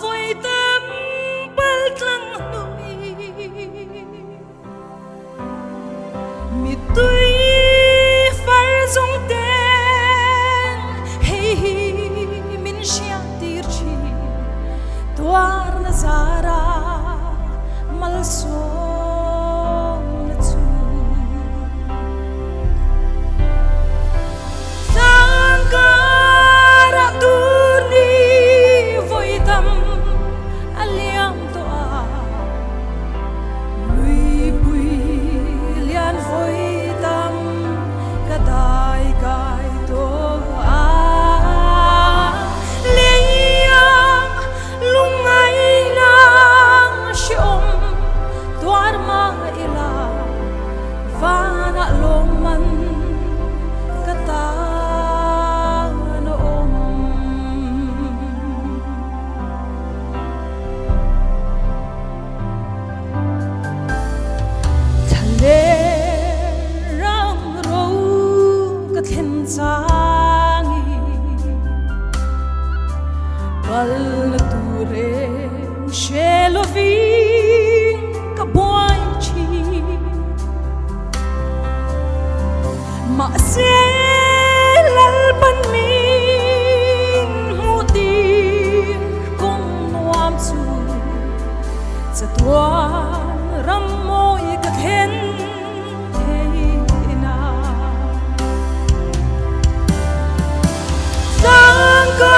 vui tâm bal tlang nui mi tui far zong ten hey min shia tir chi tuar na zara mal so Bal ture shelovin kaboy chi ma se lalpan min muti kong nuam chu chatwa ramoi ka then theina sangka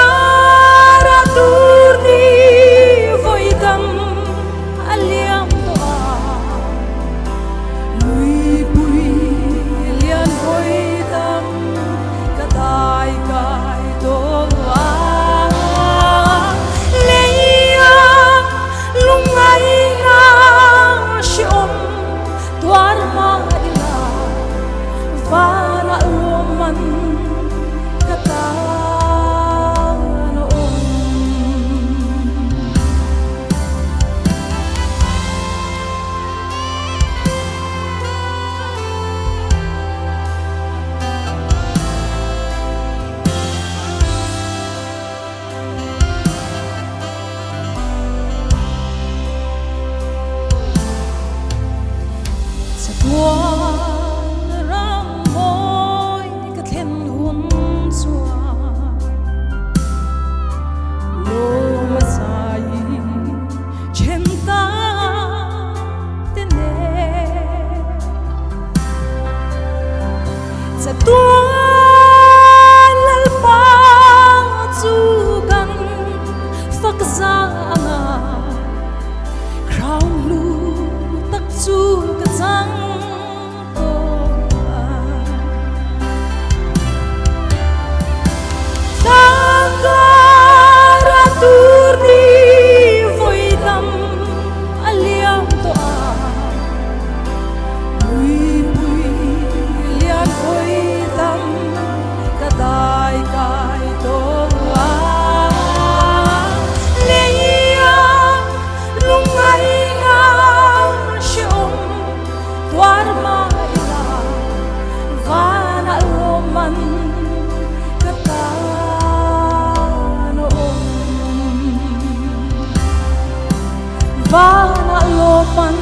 Vana lopan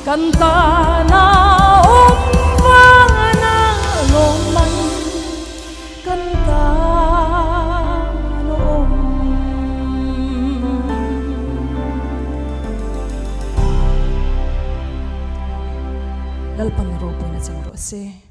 kanta na vana loman kanta no lalpan ropo na sang rose